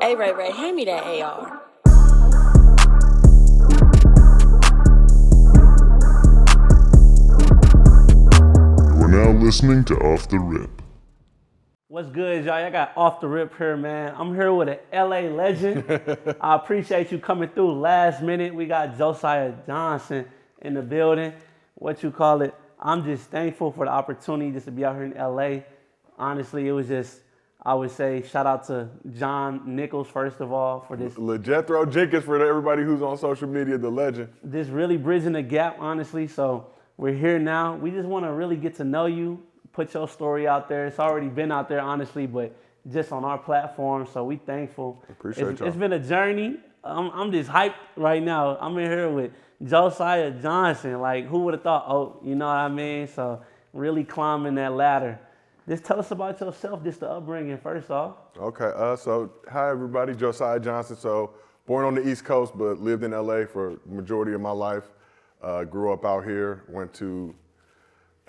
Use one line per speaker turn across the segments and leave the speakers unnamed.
Hey, Ray, hand me that AR.
You are now listening to Off the Rip.
What's good, y'all? I got Off the Rip here, man. I'm here with an LA legend. I appreciate you coming through last minute. We got Josiah Johnson in the building. What you call it? I'm just thankful for the opportunity just to be out here in LA. Honestly, it was just, I would say, shout out to John Nichols, first of all, for this.
Jethro Jenkins, for everybody who's on social media, the legend.
Just really bridging the gap, honestly. So we're here now. We just want to really get to know you, put your story out there. It's already been out there, honestly, but just on our platform. So we thankful.
Appreciate y'all.
It's been a journey. I'm just hyped right now. I'm in here with Josiah Johnson. Like, who would have thought? Oh, you know what I mean? So really climbing that ladder. Just tell us about yourself, just the upbringing, first off.
Okay, so hi everybody, Josiah Johnson. So born on the East Coast, but lived in LA for the majority of my life. Grew up out here, went to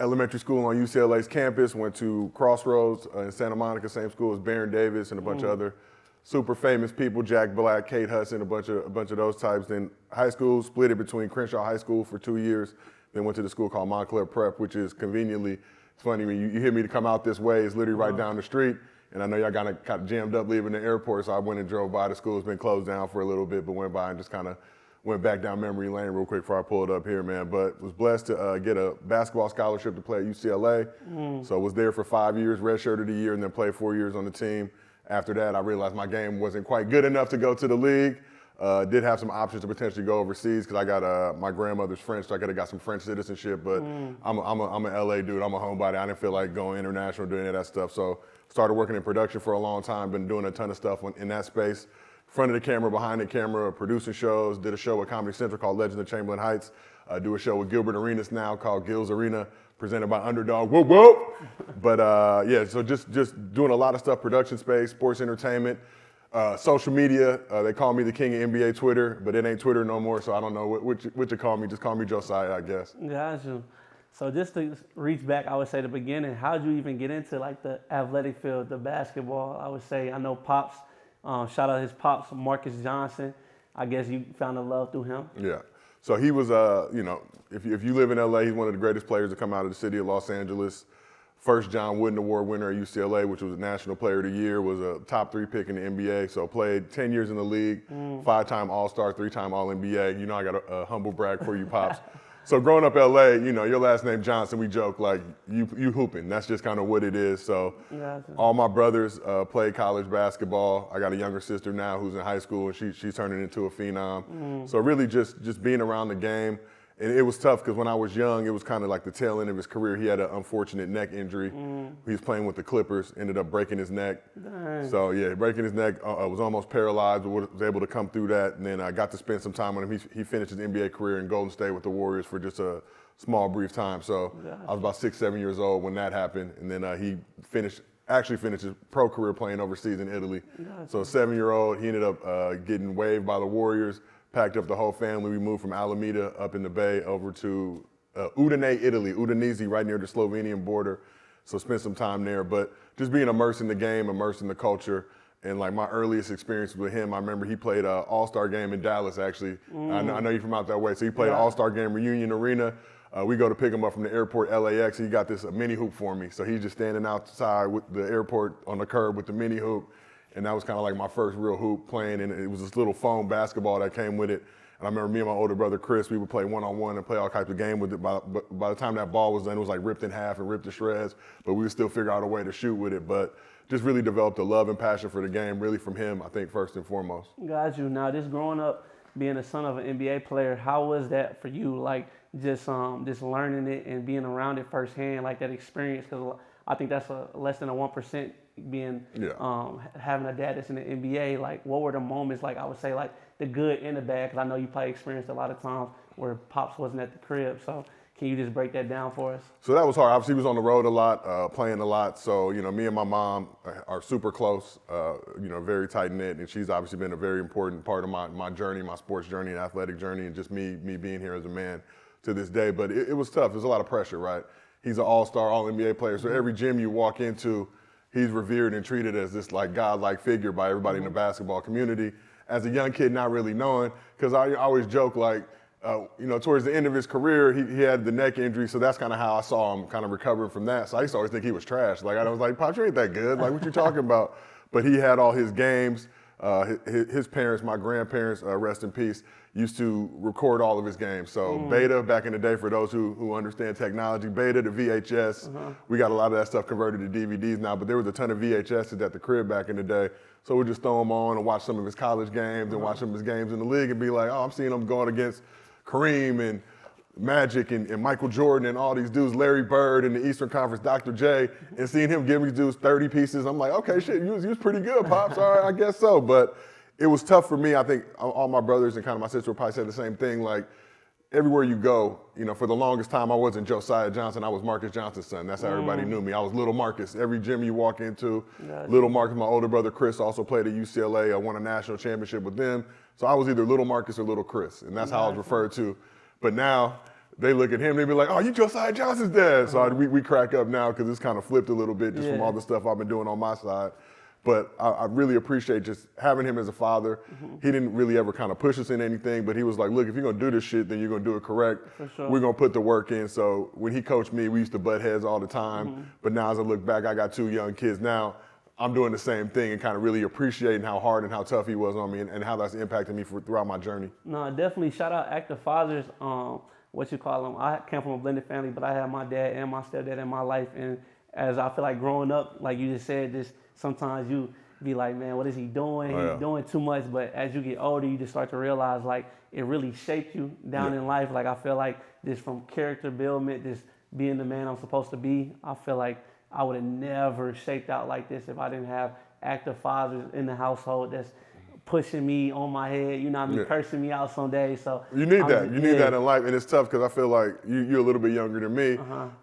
elementary school on UCLA's campus, went to Crossroads in Santa Monica, same school as Baron Davis and a bunch of other super famous people, Jack Black, Kate Hudson, a bunch of those types. Then high school, split it between Crenshaw High School for 2 years, then went to the school called Montclair Prep, which is conveniently, it's funny when you hear me to come out this way, it's literally right down the street. And I know y'all kind of jammed up leaving the airport, so I went and drove by. The school's been closed down for a little bit, but went by and just kind of went back down memory lane real quick before I pulled up here, man. But was blessed to get a basketball scholarship to play at UCLA. So was there for 5 years, redshirted a year, and then played 4 years on the team. After that, I realized my game wasn't quite good enough to go to the league. Did have some options to potentially go overseas because I got my grandmother's French, so I could have got some French citizenship. But I'm an LA dude. I'm a homebody. I didn't feel like going international, doing any of that stuff. So started working in production for a long time. Been doing a ton of stuff in that space. Front of the camera, behind the camera, producing shows. Did a show at Comedy Central called Legends of Chamberlain Heights. Do a show with Gilbert Arenas now called Gilsarena, presented by Underdog. Whoop whoop. But yeah, so just doing a lot of stuff, production space, sports entertainment. Social media, they call me the king of NBA Twitter, but it ain't Twitter no more, so I don't know what you call me. Just call me Josiah, I guess.
Gotcha. So just to reach back, I would say the beginning, how'd you even get into like the athletic field, the basketball? I would say, I know Pops, shout out his Pops, Marcus Johnson. I guess you found a love through him.
Yeah. So he was, if you live in LA, he's one of the greatest players to come out of the city of Los Angeles. First John Wooden Award winner at UCLA, which was a National Player of the Year, was a top 3 pick in the NBA. So played 10 years in the league, 5-time All-Star, 3-time All-NBA. You know I got a humble brag for you, Pops. So growing up LA, your last name Johnson, we joke like you hooping. That's just kind of what it is. So all my brothers played college basketball. I got a younger sister now who's in high school, and she's turning into a phenom. So really just being around the game. And it was tough because when I was young, it was kind of like the tail end of his career. He had an unfortunate neck injury. He was playing with the Clippers, ended up breaking his neck. Dang. So yeah, breaking his neck, was almost paralyzed, but was able to come through that. And then I got to spend some time with him. He finished his NBA career in Golden State with the Warriors for just a small, brief time. So I was about 6, 7 years old when that happened. And then he actually finished his pro career playing overseas in Italy. So 7-year-old, he ended up getting waived by the Warriors. Packed up the whole family. We moved from Alameda up in the Bay over to Udine, Italy, Udinese, right near the Slovenian border. So spent some time there, but just being immersed in the game, immersed in the culture. And like my earliest experience with him, I remember he played an All-Star game in Dallas, actually. I know you're from out that way. So he played an All-Star game, Reunion Arena. We go to pick him up from the airport, LAX. He got this mini hoop for me. So he's just standing outside with the airport on the curb with the mini hoop. And that was kind of like my first real hoop playing, and it was this little foam basketball that came with it. And I remember me and my older brother Chris, we would play one-on-one and play all types of games with it. By the time that ball was done, it was like ripped in half and ripped to shreds, but we would still figure out a way to shoot with it. But just really developed a love and passion for the game, really from him, I think, first and foremost.
Got you. Now, just growing up, being the son of an NBA player, how was that for you? Like, just learning it and being around it firsthand, like that experience, because I think that's less than a 1% being having a dad that's in the NBA. Like, what were the moments, like I would say, like the good and the bad? Because I know you probably experienced a lot of times where Pops wasn't at the crib. So can you just break that down for us?
So that was hard. Obviously, he was on the road a lot, playing a lot. So, me and my mom are super close, very tight-knit. And she's obviously been a very important part of my journey, my sports journey and athletic journey, and just me being here as a man to this day. But it was tough. There's a lot of pressure, right? He's an all-star, all-NBA player. So every gym you walk into, he's revered and treated as this like godlike figure by everybody in the basketball community. As a young kid, not really knowing, because I always joke like, towards the end of his career, he had the neck injury, so that's kind of how I saw him kind of recovering from that. So I used to always think he was trash. Like, I was like, Pop, you ain't that good. Like, what you talking about? But he had all his games. His parents, my grandparents, rest in peace, used to record all of his games. So Beta, back in the day, for those who understand technology, Beta to VHS, we got a lot of that stuff converted to DVDs now, but there was a ton of VHSs at the crib back in the day. So we'd just throw them on and watch some of his college games and watch some of his games in the league and be like, oh, I'm seeing him going against Kareem and Magic and Michael Jordan and all these dudes, Larry Bird in the Eastern Conference, Dr. J, and seeing him give these dudes 30 pieces. I'm like, okay, shit, you was pretty good, Pops. All right, I guess so. But it was tough for me. I think all my brothers and kind of my sister would probably say the same thing. Like, everywhere you go, for the longest time, I wasn't Josiah Johnson. I was Marcus Johnson's son. That's how everybody knew me. I was Little Marcus. Every gym you walk into, Little Marcus. My older brother Chris also played at UCLA. I won a national championship with them. So I was either Little Marcus or Little Chris, and that's how I was referred to. But now they look at him, they be like, oh, you Josiah Johnson's dad. So we crack up now because it's kind of flipped a little bit just from all the stuff I've been doing on my side. But I really appreciate just having him as a father. He didn't really ever kind of push us in anything, but he was like, look, if you're going to do this shit, then you're going to do it correct.
For sure.
We're going to put the work in. So when he coached me, we used to butt heads all the time. But now as I look back, I got 2 young kids now. I'm doing the same thing and kind of really appreciating how hard and how tough he was on me and how that's impacted me throughout my journey.
No, definitely shout out active fathers. What you call them? I came from a blended family, but I had my dad and my stepdad in my life. And as I feel like growing up, like you just said, just sometimes you be like, man, what is he doing? He's doing too much. But as you get older, you just start to realize like it really shaped you down in life. Like I feel like this from character buildment, this being the man I'm supposed to be, I feel like I would have never shaped out like this if I didn't have active fathers in the household that's pushing me on my head, cursing me out some days. So
you need that. You need that in life, and it's tough because I feel like you're a little bit younger than me.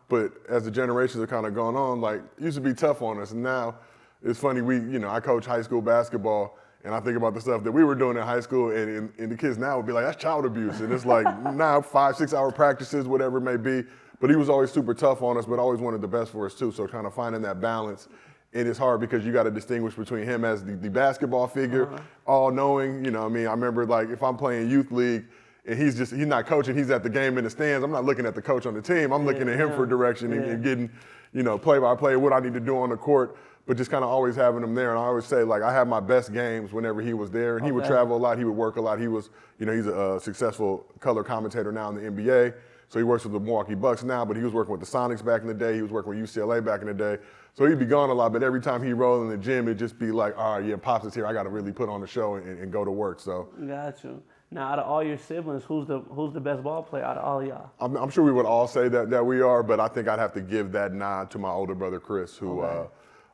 But as the generations are kind of going on, like it used to be tough on us, and now it's funny. I coach high school basketball, and I think about the stuff that we were doing in high school, and the kids now would be like, that's child abuse, and it's like now 5-6 hour practices, whatever it may be. But he was always super tough on us, but always wanted the best for us too. So kind of finding that balance. And it's hard because you got to distinguish between him as the basketball figure, all knowing, I remember like if I'm playing youth league and he's not coaching, he's at the game in the stands. I'm not looking at the coach on the team. I'm looking at him for direction and getting, play by play, what I need to do on the court, but just kind of always having him there. And I always say like I had my best games whenever he was there, and he would travel a lot. He would work a lot. He was, he's a successful color commentator now in the NBA. So he works with the Milwaukee Bucks now, but he was working with the Sonics back in the day. He was working with UCLA back in the day. So he'd be gone a lot, but every time he rolled in the gym, it'd just be like, all right, yeah, Pops is here. I got to really put on the show and go to work. So.
Got you. Now, out of all your siblings, who's the best ball player out of all of y'all?
I'm sure we would all say that we are, but I think I'd have to give that nod to my older brother, Chris, who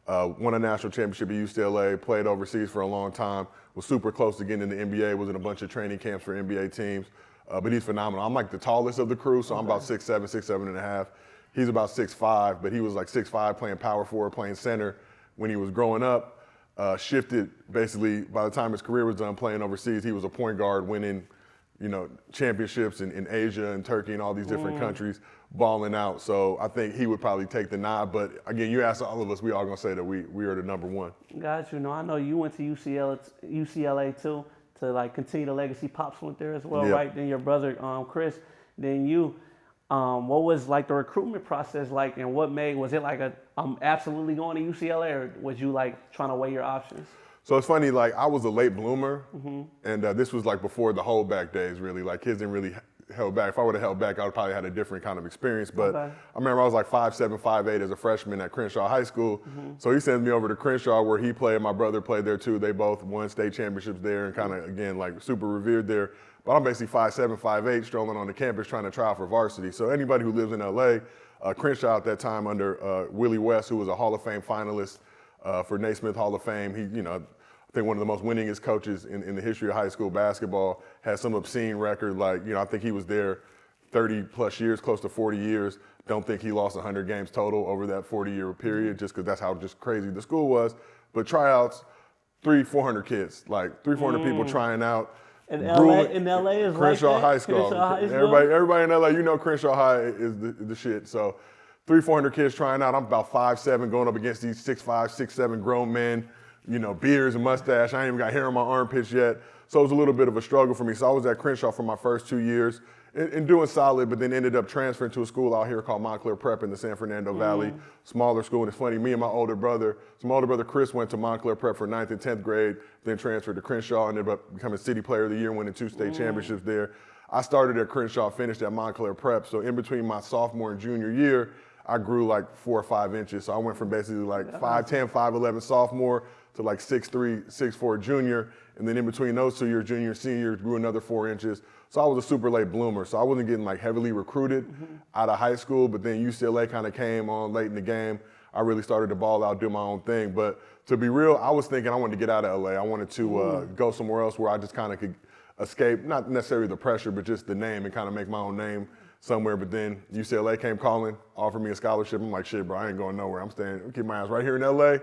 won a national championship at UCLA, played overseas for a long time, was super close to getting in the NBA, was in a bunch of training camps for NBA teams. But he's phenomenal. I'm like the tallest of the crew, so I'm about 6'7", 6'7.5". He's about 6'5", but he was like 6'5", playing power forward, playing center when he was growing up. Shifted basically by the time his career was done playing overseas. He was a point guard, winning, championships in Asia and Turkey and all these different countries, balling out. So I think he would probably take the nod. But again, you ask all of us, we all gonna say that we are the number one.
Got you. No, I know you went to UCLA too. To like continue the legacy. Pops went there as well, right? Then your brother, Chris, then you. What was like the recruitment process like, and was it like I'm absolutely going to UCLA, or was you like trying to weigh your options?
So it's funny, like I was a late bloomer, and this was like before the holdback days, really. Like kids didn't really held back. If I would have held back, I would probably had a different kind of experience. But I remember I was like 5'7", 5'8" as a freshman at Crenshaw High School. So he sends me over to Crenshaw where he played. My brother played there too. They both won state championships there and kind of, again, like super revered there. But I'm basically 5'7", 5'8", strolling on the campus trying to try out for varsity. So anybody who lives in LA, Crenshaw at that time under Willie West, who was a Hall of Fame finalist for Naismith Hall of Fame. He, I think one of the most winningest coaches in the history of high school basketball, had some obscene record. Like, I think he was there 30 plus years, close to 40 years. Don't think he lost 100 games total over that 40-year period, just because that's how just crazy the school was. But tryouts, 300-400 kids, like 300-400 people trying out.
In LA is
Crenshaw
like
High School.
Crenshaw High School.
Everybody in LA, Crenshaw High is the shit. So 400 kids trying out. I'm about 5'7", going up against these 6'5", 6'7" grown men, beards and mustache. I ain't even got hair on my armpits yet. So it was a little bit of a struggle for me. So I was at Crenshaw for my first 2 years and doing solid, but then ended up transferring to a school out here called Montclair Prep in the San Fernando Valley, smaller school. And it's funny, me and my older brother Chris went to Montclair Prep for 9th and 10th grade, then transferred to Crenshaw, ended up becoming City Player of the Year, winning 2 state championships there. I started at Crenshaw, finished at Montclair Prep. So in between my sophomore and junior year, I grew like 4 or 5 inches. So I went from basically like 5'10", 5'11" sophomore to like 6'3", 6'4" junior. And then in between those 2 years, junior and senior, grew another 4 inches. So I was a super late bloomer. So I wasn't getting like heavily recruited out of high school, but then UCLA kind of came on late in the game. I really started to ball out, do my own thing. But to be real, I was thinking I wanted to get out of LA. I wanted to go somewhere else where I just kind of could escape, not necessarily the pressure, but just the name and kind of make my own name somewhere. But then UCLA came calling, offered me a scholarship. I'm like, shit, bro, I ain't going nowhere. I'm staying, keep my ass right here in LA.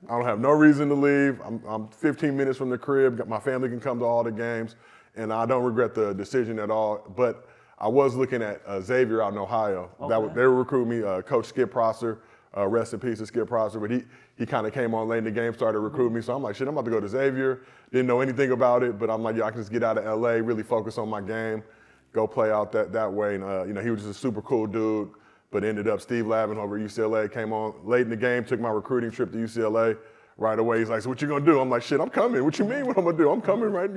I don't have no reason to leave. I'm 15 minutes from the crib. My family can come to all the games, and I don't regret the decision at all. But I was looking at Xavier out in Ohio.
Okay.
They were recruiting me. Coach Skip Prosser, rest in peace to Skip Prosser, but he kind of came on late in the game, started recruiting me. So I'm like, shit, I'm about to go to Xavier. Didn't know anything about it, but I'm like, yeah, I can just get out of LA, really focus on my game, go play out that way. And he was just a super cool dude. But ended up Steve Lavin over at UCLA, came on late in the game, took my recruiting trip to UCLA right away. He's like, so what you gonna do? I'm like, shit, I'm coming. What you mean what I'm gonna do? I'm coming, right?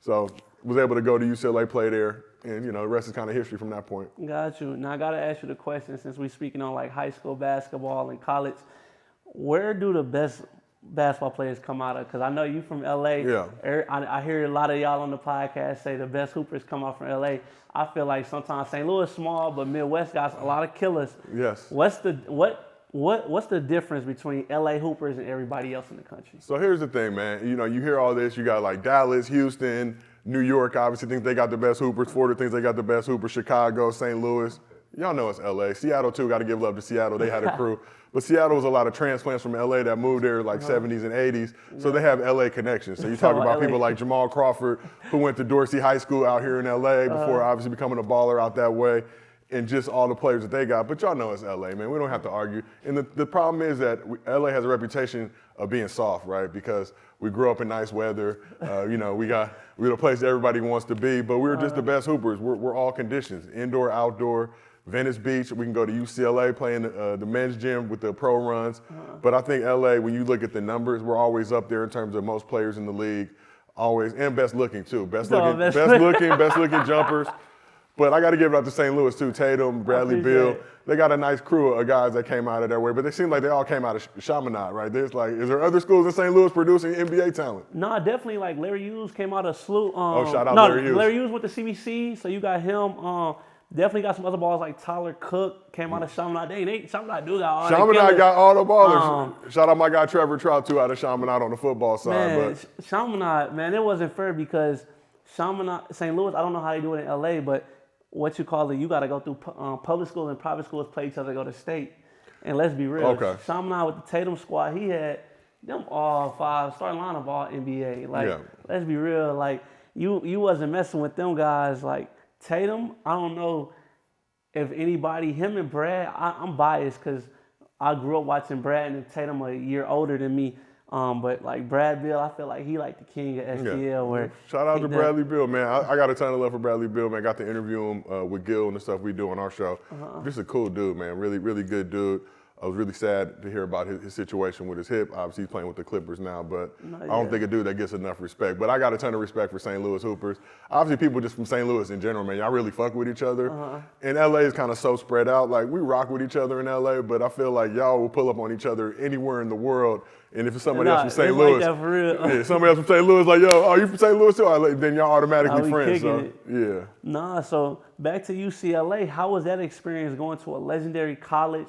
So was able to go to UCLA, play there, and the rest is kind of history from that point.
Got you. Now I gotta ask you the question, since we're speaking on like high school basketball and college, where do the best basketball players come out of? Because I know you from LA.
Yeah.
I hear a lot of y'all on the podcast say the best hoopers come out from LA. I feel like sometimes St. Louis small, but Midwest got a lot of killers.
Yes.
What's the difference between LA hoopers and everybody else in the country?
So here's the thing, man. You hear all this. You got like Dallas, Houston, New York. Obviously, think they got the best hoopers. Florida thinks they got the best hoopers. Chicago, St. Louis. Y'all know it's LA. Seattle too. Got to give love to Seattle. They had a crew. But Seattle was a lot of transplants from LA that moved there like 70s and 80s. So they have LA connections. So you talk about people like Jamal Crawford, who went to Dorsey High School out here in LA before obviously becoming a baller out that way, and just all the players that they got. But y'all know it's LA, man. We don't have to argue. And the problem is that LA has a reputation of being soft, right? Because we grew up in nice weather. We're the place that everybody wants to be, but we're just the best hoopers. We're all conditions, indoor, outdoor. Venice Beach, we can go to UCLA, play in the men's gym with the pro runs. But I think LA, when you look at the numbers, we're always up there in terms of most players in the league, always, and best looking too. Best looking jumpers. But I got to give it up to St. Louis too. Tatum, Bradley Beal. They got a nice crew of guys that came out of that way, but they seem like they all came out of Chaminade, right? There's like, is there other schools in St. Louis producing NBA talent?
No, definitely. Like Larry Hughes came out of SLU.
Shout out Larry Hughes.
Larry Hughes with the CBC, so you got him. Definitely got some other balls like Tyler Cook came out of Chaminade. Chaminade do got all
Chaminade got all the ballers. Shout out my guy Trevor Trout too out of Chaminade on the football side.
Man, Chaminade, man, it wasn't fair because Chaminade, St. Louis, I don't know how they do it in LA, but you got to go through public schools and private schools play each other to go to state. And let's be real, Chaminade with the Tatum squad, he had them all 5 starting lineup all NBA. Let's be real, like you wasn't messing with them guys like Tatum. I don't know if anybody, him and Brad, I'm biased because I grew up watching Brad and Tatum a year older than me. But like Brad Beal, I feel like he like the king of STL. Where
shout out to Bradley Beal, man. I got a ton of love for Bradley Beal, man. Got to interview him with Gil and the stuff we do on our show. Just a cool dude, man. Really, really good dude. I was really sad to hear about his situation with his hip. Obviously, he's playing with the Clippers now, but I don't think a dude that gets enough respect. But I got a ton of respect for St. Louis Hoopers. Obviously, people just from St. Louis in general, man, y'all really fuck with each other. And LA is kind of so spread out. Like, we rock with each other in LA, but I feel like y'all will pull up on each other anywhere in the world. And if it's somebody else from St. Louis,
like that for real.
Somebody else from St. Louis, like, yo, oh, you from St. Louis too? Then y'all automatically friends. So,
Nah, so back to UCLA, how was that experience going to a legendary college?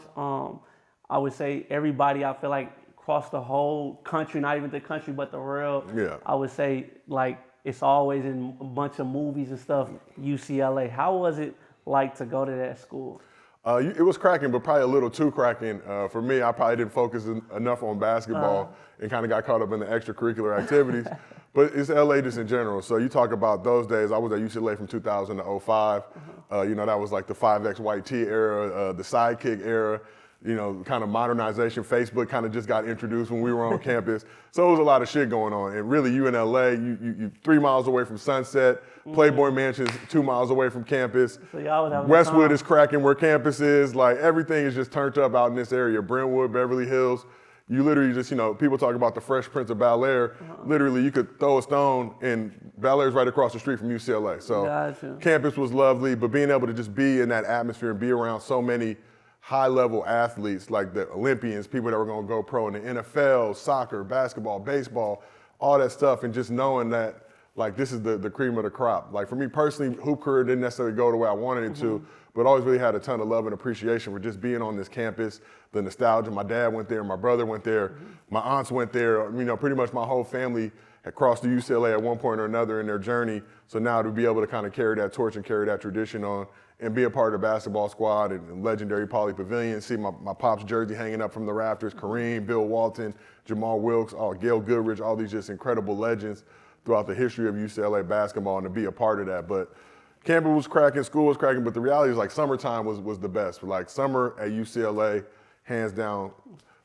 I would say everybody, I feel like, across the whole country, not even the country, but the world.
Yeah.
I would say, like, it's always in a bunch of movies and stuff, UCLA. How was it like to go to that school?
It was cracking, but probably a little too cracking. For me, I probably didn't focus enough on basketball and kind of got caught up in the extracurricular activities. But it's LA just in general. So you talk about those days. I was at UCLA from 2000 to 05. That was like the 5X white tee era, the sidekick era. Kind of modernization. Facebook kind of just got introduced when we were on campus. So it was a lot of shit going on. And really, you in LA, you 3 miles away from Sunset, Playboy Mansion's 2 miles away from campus.
So y'all was having
Westwood
time.
is cracking where campus is. Like everything is just turned up out in this area. Brentwood, Beverly Hills. You literally just, people talk about the Fresh Prince of Bel-Air. Literally, you could throw a stone and Bel-Air's right across the street from UCLA. So
Gotcha.
Campus was lovely, but being able to just be in that atmosphere and be around so many high-level athletes like the Olympians, people that were going to go pro in the NFL, soccer, basketball, baseball, all that stuff, and just knowing that, like, this is the cream of the crop. Like, for me personally, hoop career didn't necessarily go the way I wanted it to, but always really had a ton of love and appreciation for just being on this campus, the nostalgia. My dad went there, my brother went there, my aunts went there. Pretty much my whole family had crossed to UCLA at one point or another in their journey. So now to be able to kind of carry that torch and carry that tradition on and be a part of the basketball squad and legendary Pauley Pavilion, see my pop's jersey hanging up from the rafters, Kareem, Bill Walton, Jamal Wilkes, Gail Goodrich, all these just incredible legends throughout the history of UCLA basketball, and to be a part of that. But campus was cracking, school was cracking, but the reality is like summertime was the best. Like summer at UCLA, hands down,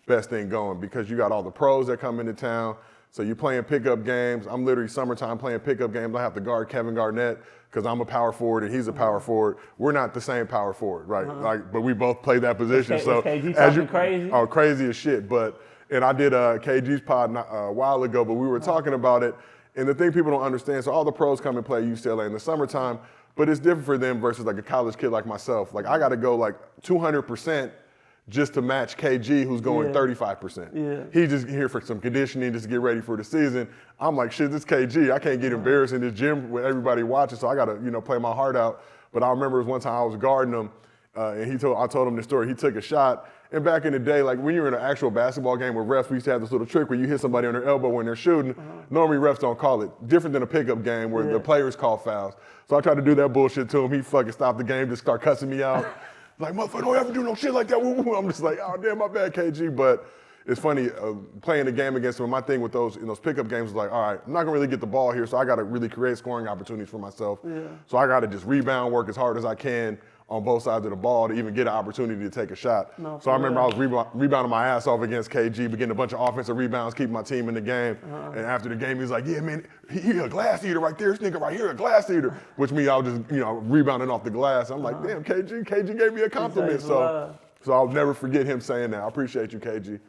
best thing going, because you got all the pros that come into town. So you're playing pickup games. I'm literally summertime playing pickup games. I have to guard Kevin Garnett because I'm a power forward and he's a power forward. We're not the same power forward, right? But we both play that position. So
KG
as you
crazy?
Oh, crazy as shit. And I did KG's pod a while ago, but we were talking about it. And the thing people don't understand, so all the pros come and play at UCLA in the summertime, but it's different for them versus like a college kid like myself. Like I got to go like 200% just to match KG, who's going 35%.
Yeah.
He's just here for some conditioning, just to get ready for the season. I'm like, shit, this KG. I can't get embarrassed in this gym with everybody watching, so I got to, play my heart out. But I remember it was one time I was guarding him, and I told him this story. He took a shot, and back in the day, like when you're in an actual basketball game with refs, we used to have this little trick where you hit somebody on their elbow when they're shooting. Normally refs don't call it. Different than a pickup game where the players call fouls. So I tried to do that bullshit to him. He fucking stopped the game, just start cussing me out. Like, motherfucker, don't ever do no shit like that. I'm just like, oh, damn, my bad, KG. But it's funny, playing the game against him, my thing with those pickup games is like, all right, I'm not gonna really get the ball here, so I gotta really create scoring opportunities for myself. Yeah. So I gotta just rebound, work as hard as I can on both sides of the ball to even get an opportunity to take a shot. So I remember I was rebounding my ass off against KG, but getting a bunch of offensive rebounds, keeping my team in the game. And after the game, he's like, yeah, man, he a glass eater right there. This nigga right here, a glass eater. Which means I was just, rebounding off the glass. I'm like, damn, KG gave me a compliment. So I'll never forget him saying that. I appreciate you, KG.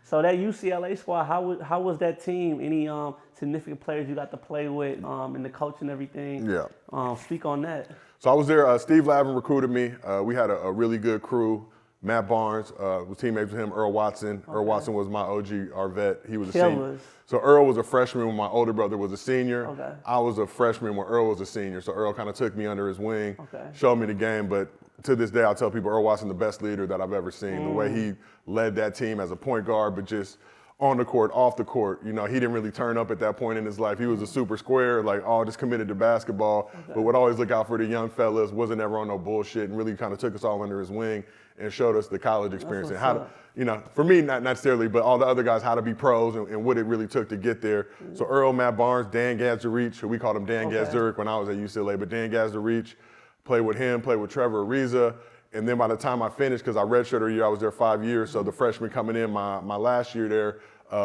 So that UCLA squad, how was that team? Any significant players you got to play with, and the coach and everything?
Yeah.
Speak on that.
So I was there. Steve Lavin recruited me. We had a really good crew. Matt Barnes was teammates with him. Earl Watson. Okay. Earl Watson was my OG, our vet. He was a senior. So Earl was a freshman when my older brother was a senior.
Okay.
I was a freshman when Earl was a senior. So Earl kind of took me under his wing, showed me the game. But to this day, I'll tell people Earl Watson the best leader that I've ever seen. The way he led that team as a point guard, but just on the court, off the court. He didn't really turn up at that point in his life. He was a super square, like all just committed to basketball, but would always look out for the young fellas, wasn't ever on no bullshit, and really kind of took us all under his wing and showed us the college experience and how to, for me, not necessarily, but all the other guys, how to be pros and what it really took to get there. So Earl, Matt Barnes, Dan Gadzarich, who we called him Dan Gadzarich when I was at UCLA, but Dan Gadzarich, played with him, played with Trevor Ariza. And then by the time I finished, because I redshirted a year, I was there 5 years. So the freshman coming in my last year there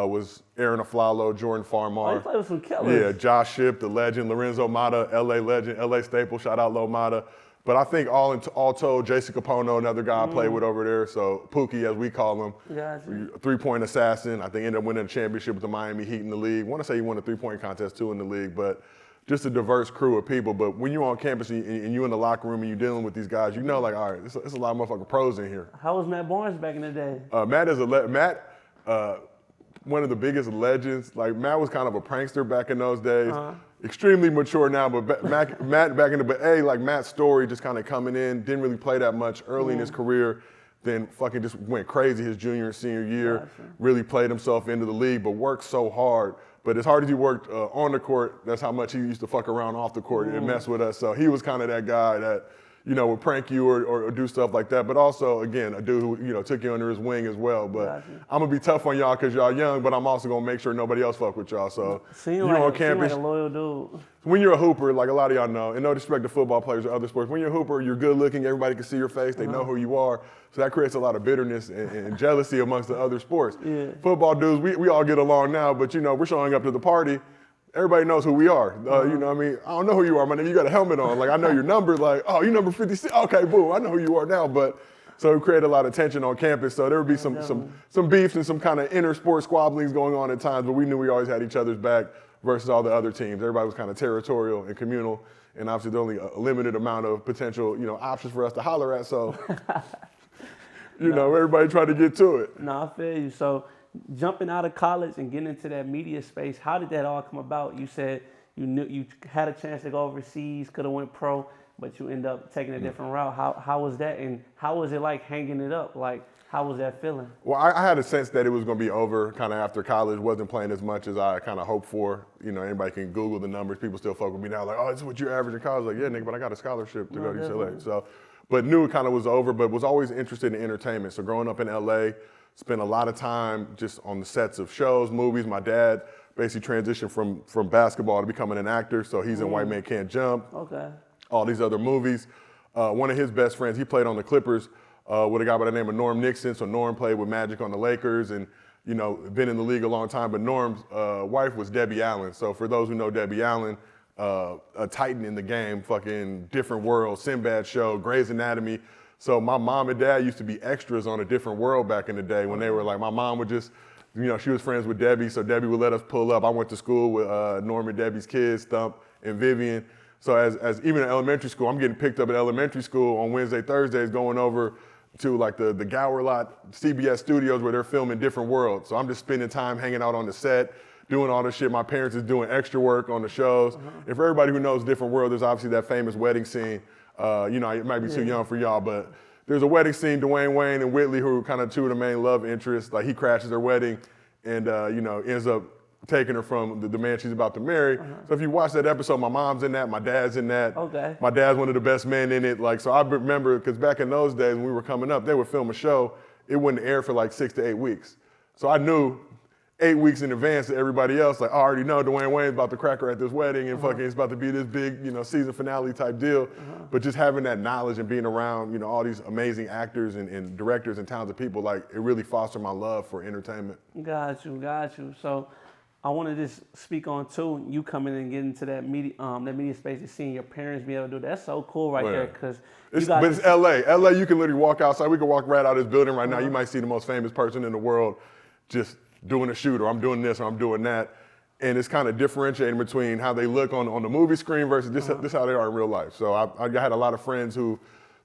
was Aaron Aflalo, Jordan Farmar.
You played with some killers.
Yeah, Josh Shipp, the legend, Lorenzo Mata, LA legend, LA staple, shout out Lo Mata. But I think all told, Jason Capono, another guy I played with over there. So Pookie, as we call him, three-point assassin. I think ended up winning a championship with the Miami Heat in the league. I want to say he won a three-point contest too in the league, but just a diverse crew of people. But when you're on campus and you're in the locker room and you're dealing with these guys, all right, there's a lot of motherfucking pros in here.
How was Matt Barnes back in the day?
Matt is one of the biggest legends. Like Matt was kind of a prankster back in those days. Extremely mature now, but Matt back in the day, like Matt's story just kind of coming in, didn't really play that much early in his career, then fucking just went crazy his junior and senior year, really played himself into the league, but worked so hard. But as hard as he worked on the court, that's how much he used to fuck around off the court and mess with us. So he was kind of that guy that, would prank you or do stuff like that. But also, again, a dude who, took you under his wing as well. But
Gotcha.
I'm going to be tough on y'all because y'all young, but I'm also going to make sure nobody else fuck with y'all. So
Seem
you're
like,
on campus.
seem like a loyal dude.
When you're a hooper, like a lot of y'all know, and no disrespect to football players or other sports, when you're a hooper, you're good looking, everybody can see your face, they know who you are. So that creates a lot of bitterness and jealousy amongst the other sports.
Yeah.
Football dudes, we all get along now, but we're showing up to the party. Everybody knows who we are. You know what I mean? I don't know who you are, my nigga. You got a helmet on. Like, I know your number. Like, oh, you number 56. Okay, boom. I know who you are now. But so it created a lot of tension on campus. So there would be some beefs and some kind of inter sport squabblings going on at times, but we knew we always had each other's back versus all the other teams. Everybody was kind of territorial and communal, and obviously there's only a limited amount of potential, options for us to holler at. So, everybody tried to get to it.
No, I feel you. So jumping out of college and getting into that media space, how did that all come about? You said you knew you had a chance to go overseas, could have went pro, but you end up taking a different route. How was that, and how was it like hanging it up? Like, how was that feeling?
Well, I had a sense that it was going to be over kind of after college. Wasn't playing as much as I kind of hoped for. Anybody can Google the numbers. People still fuck with me now. Like, oh, this is what you're average in college. Like, yeah, nigga, but I got a scholarship to go to UCLA. So, but knew it kind of was over, but was always interested in entertainment. So growing up in LA, spent a lot of time just on the sets of shows, movies. My dad basically transitioned from basketball to becoming an actor. So he's in White Man Can't Jump.
Okay.
All these other movies. One of his best friends, he played on the Clippers with a guy by the name of Norm Nixon. So Norm played with Magic on the Lakers and, been in the league a long time. But Norm's wife was Debbie Allen. So for those who know Debbie Allen, a titan in the game, fucking Different World, Sinbad Show, Grey's Anatomy. So my mom and dad used to be extras on A Different World back in the day when they were like, my mom would just, she was friends with Debbie, so Debbie would let us pull up. I went to school with Norm and Debbie's kids, Thump and Vivian. So as even in elementary school, I'm getting picked up at elementary school on Wednesday, Thursdays, going over to like the Gower Lot CBS studios where they're filming Different World. So I'm just spending time hanging out on the set, doing all the shit. My parents is doing extra work on the shows. And for everybody who knows Different World, there's obviously that famous wedding scene. It might be too young for y'all, but there's a wedding scene, Dwayne Wayne and Whitley, who are kind of two of the main love interests. Like, he crashes their wedding and, ends up taking her from the man she's about to marry. So if you watch that episode, my mom's in that, my dad's in that.
Okay.
My dad's one of the best men in it. Like, so I remember, because back in those days when we were coming up, they would film a show, it wouldn't air for like 6 to 8 weeks. So I knew 8 weeks in advance to everybody else, like, I already know Dwayne Wayne's about to crack her at this wedding and fucking it's about to be this big, season finale type deal. But just having that knowledge and being around, all these amazing actors and directors and talented people, like, it really fostered my love for entertainment.
Got you. So I want to just speak on too, you coming and getting into that media space and seeing your parents be able to do that. That's so cool right there, because
it's LA. LA, you can literally walk outside. We can walk right out of this building right now. You might see the most famous person in the world just doing a shoot, or I'm doing this, or I'm doing that. And it's kind of differentiating between how they look on the movie screen versus this how they are in real life. So I had a lot of friends who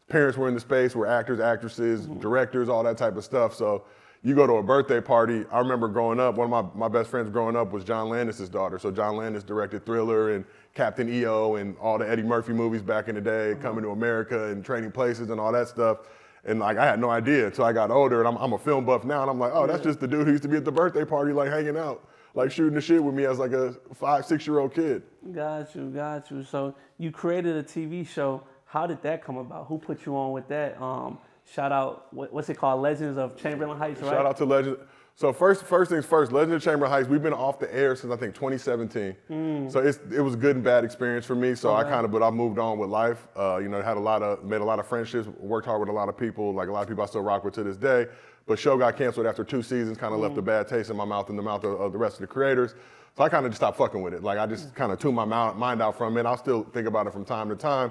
parents were in the space, were actors, actresses, directors, all that type of stuff. So you go to a birthday party. I remember growing up, one of my best friends growing up was John Landis' daughter. So John Landis directed Thriller and Captain EO and all the Eddie Murphy movies back in the day, Coming to America and Trading Places and all that stuff. And like, I had no idea until I got older, and I'm a film buff now, and I'm like, oh, that's just the dude who used to be at the birthday party, like hanging out, like shooting the shit with me as like a 5-6-year-old kid.
Got you. So you created a TV show. How did that come about? Who put you on with that? Shout out, what's it called? Legends of Chamberlain Heights, right?
Shout out to Legends. So first things first, Legends of Chamberlain Heights, we've been off the air since I think 2017. So it was a good and bad experience for me. So but I moved on with life. Made a lot of friendships, worked hard with a lot of people. Like, a lot of people I still rock with to this day. But show got canceled after 2 seasons, kind of left a bad taste in my mouth and the mouth of the rest of the creators. So I kind of just stopped fucking with it. Like, I just kind of tuned my mind out from it. I'll still think about it from time to time.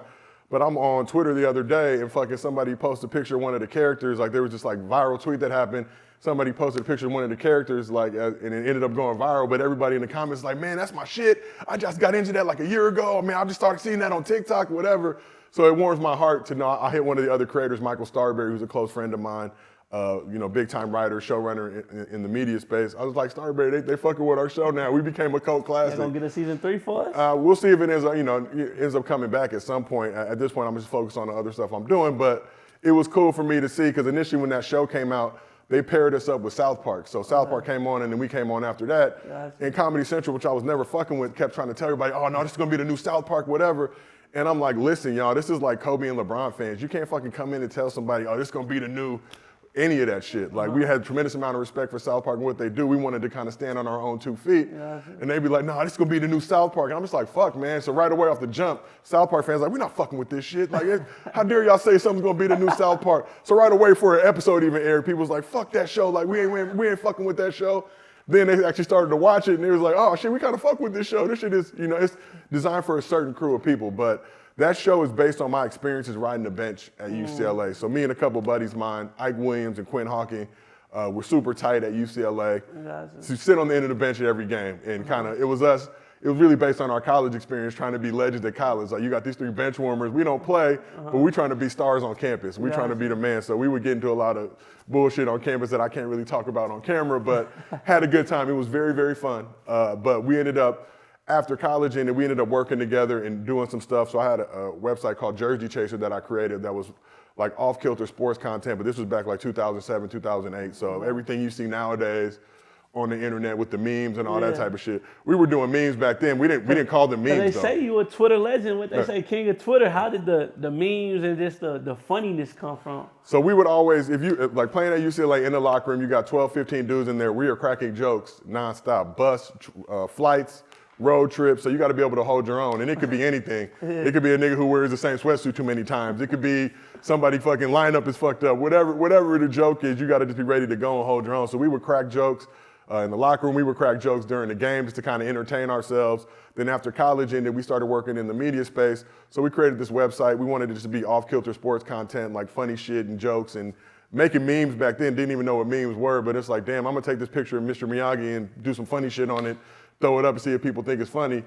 But I'm on Twitter the other day and fucking somebody posted a picture of one of the characters. Like, there was just like viral tweet that happened. Somebody posted a picture of one of the characters, like, and it ended up going viral. But everybody in the comments like, man, that's my shit. I just got into that like a year ago. Man, I just started seeing that on TikTok, whatever. So it warms my heart to know I hit one of the other creators, Michael Starberry, who's a close friend of mine. Big time writer, showrunner in the media space. I was like, Starberry, they fucking with our show now. We became a cult classic.
They're gonna get a season 3 for us?
We'll see if it ends up coming back at some point. At this point, I'm just focused on the other stuff I'm doing. But it was cool for me to see, because initially when that show came out, they paired us up with South Park. So South Park came on, and then we came on after that. And Comedy Central, which I was never fucking with, kept trying to tell everybody, oh no, this is gonna be the new South Park, whatever. And I'm like, listen, y'all, this is like Kobe and LeBron fans. You can't fucking come in and tell somebody, oh, this is gonna be the new any of that shit. Like, we had a tremendous amount of respect for South Park and what they do. We wanted to kind of stand on our own 2 feet. And they'd be like, no, this is gonna be the new South Park. And I'm just like, fuck, man. So right away off the jump, South Park fans like, we're not fucking with this shit. Like, how dare y'all say something's gonna be the new South Park? So right away for an episode even aired, people was like, fuck that show. Like, we ain't fucking with that show. Then they actually started to watch it, and it was like, oh shit, we kind of fuck with this show. This shit is, it's designed for a certain crew of people. But that show is based on my experiences riding the bench at UCLA. So me and a couple of buddies of mine, Ike Williams and Quinn Hawking, were super tight at UCLA. So you sit on the end of the bench at every game, and kind of, it was really based on our college experience, trying to be legends at college. Like, you got these 3 bench warmers. We don't play, but we're trying to be stars on campus. We're trying to be the man. So we would get into a lot of bullshit on campus that I can't really talk about on camera, but had a good time. It was very, very fun. But we ended up, after college ended, we ended up working together and doing some stuff. So I had a website called Jersey Chaser that I created that was like off-kilter sports content, but this was back like 2007, 2008. So everything you see nowadays on the internet with the memes and all that type of shit. We were doing memes back then. We didn't call them memes.
They say you a Twitter legend. What they say, king of Twitter. How did the memes and just the funniness come from?
So we would always, if you like playing at UCLA in the locker room, you got 12, 15 dudes in there. We are cracking jokes nonstop. Bus, flights, road trips. So you got to be able to hold your own, and it could be anything. It could be a nigga who wears the same sweatsuit too many times. It could be somebody fucking lineup is fucked up. Whatever the joke is, you got to just be ready to go and hold your own. So we would crack jokes. In the locker room, we would crack jokes during the game just to kind of entertain ourselves. Then after college ended, we started working in the media space. So we created this website. We wanted it just to be off-kilter sports content, like funny shit and jokes, and making memes back then. Didn't even know what memes were, but it's like, damn, I'm gonna take this picture of Mr. Miyagi and do some funny shit on it, throw it up and see if people think it's funny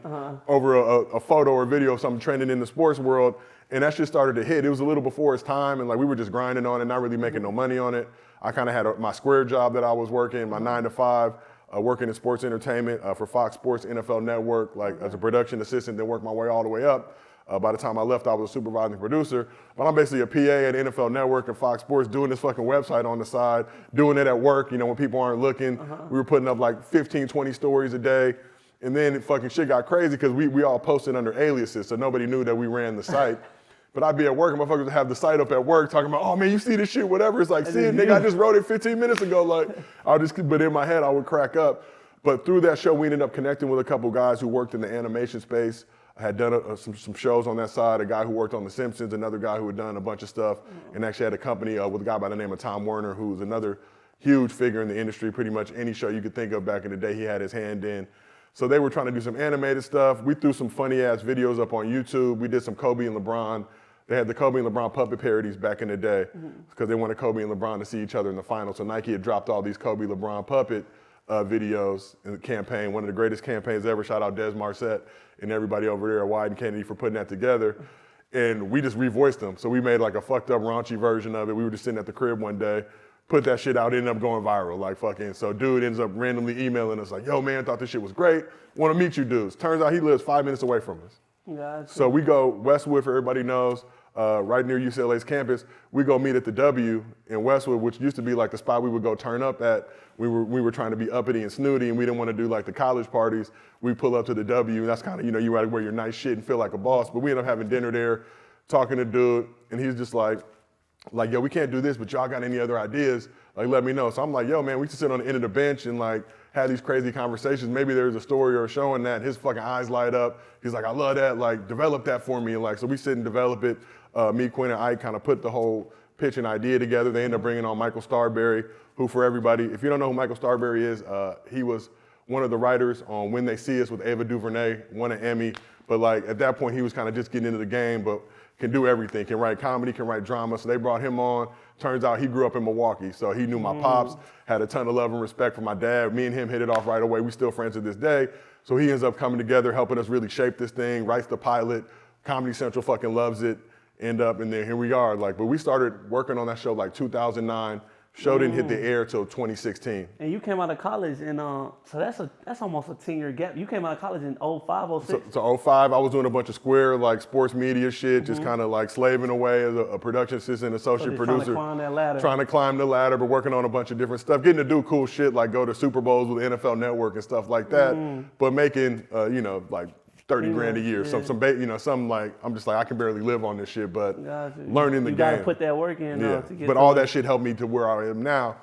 over a photo or video of something trending in the sports world. And that shit started to hit. It was a little before its time, and like we were just grinding on it, not really making no money on it. I kind of had my square job that I was working, my 9 to 5, working in sports entertainment for Fox Sports, NFL Network, like as a production assistant, then worked my way all the way up. By the time I left, I was a supervising producer. But I'm basically a PA at NFL Network and Fox Sports, doing this fucking website on the side, doing it at work, when people aren't looking. We were putting up like 15, 20 stories a day. And then fucking shit got crazy because we all posted under aliases, so nobody knew that we ran the site. But I'd be at work and motherfuckers would have the site up at work talking about, oh man, you see this shit, whatever. It's like, see it, nigga, I just wrote it 15 minutes ago. Like, but in my head, I would crack up. But through that show, we ended up connecting with a couple guys who worked in the animation space. I had done some shows on that side, a guy who worked on The Simpsons, another guy who had done a bunch of stuff, and actually had a company with a guy by the name of Tom Werner, who's another huge figure in the industry. Pretty much any show you could think of back in the day, he had his hand in. So they were trying to do some animated stuff. We threw some funny ass videos up on YouTube. We did some Kobe and LeBron. They had the Kobe and LeBron puppet parodies back in the day because they wanted Kobe and LeBron to see each other in the finals. So Nike had dropped all these Kobe LeBron puppet videos in the campaign, one of the greatest campaigns ever. Shout out Des Marcet and everybody over there at Wyden Kennedy for putting that together. And we just revoiced them. So we made like a fucked up raunchy version of it. We were just sitting at the crib one day, put that shit out, ended up going viral. Like fucking, so dude ends up randomly emailing us like, yo man, thought this shit was great. Want to meet you dudes. Turns out he lives 5 minutes away from us.
Gotcha.
So we go Westwood, for everybody knows, right near UCLA's campus. We go meet at the W in Westwood, which used to be like the spot we would go turn up at. We were trying to be uppity and snooty, and we didn't want to do like the college parties. We pull up to the W, and that's kind of, you gotta wear your nice shit and feel like a boss. But we end up having dinner there, talking to dude, and he's just like, yo, we can't do this, but y'all got any other ideas? Like, let me know. So I'm like, yo, man, we used to sit on the end of the bench and like have these crazy conversations. Maybe there's a story or a show in that. His fucking eyes light up. He's like, I love that. Like, develop that for me. And like, so we sit and develop it. Me, Quinn, and Ike kind of put the whole pitch and idea together. They end up bringing on Michael Starberry, who, for everybody, if you don't know who Michael Starberry is, he was one of the writers on When They See Us with Ava DuVernay, won an Emmy. But like at that point, he was kind of just getting into the game, but can do everything. Can write comedy, can write drama. So they brought him on. Turns out he grew up in Milwaukee, so he knew my pops, had a ton of love and respect for my dad. Me and him hit it off right away. We still friends to this day. So he ends up coming together, helping us really shape this thing, writes the pilot. Comedy Central fucking loves it. End up, and then here we are. Like, but we started working on that show like 2009. Show didn't hit the air till 2016.
And you came out of college, and so that's almost a 10-year gap. You came out of college in 05, 06?
So 05, I was doing a bunch of square, like, sports media shit, just kind of, like, slaving away as a production assistant, associate producer.
Trying to climb that ladder.
Trying to climb the ladder, but working on a bunch of different stuff. Getting to do cool shit, like go to Super Bowls with the NFL Network and stuff like that. But making, like, 30 grand a year.
Yeah.
Some like, I'm just like, I can barely live on this shit, but
Gotcha.
learning the
You
game.
gotta put that work in
Yeah,
to get
but
to
all
it.
that shit helped me to where I am now.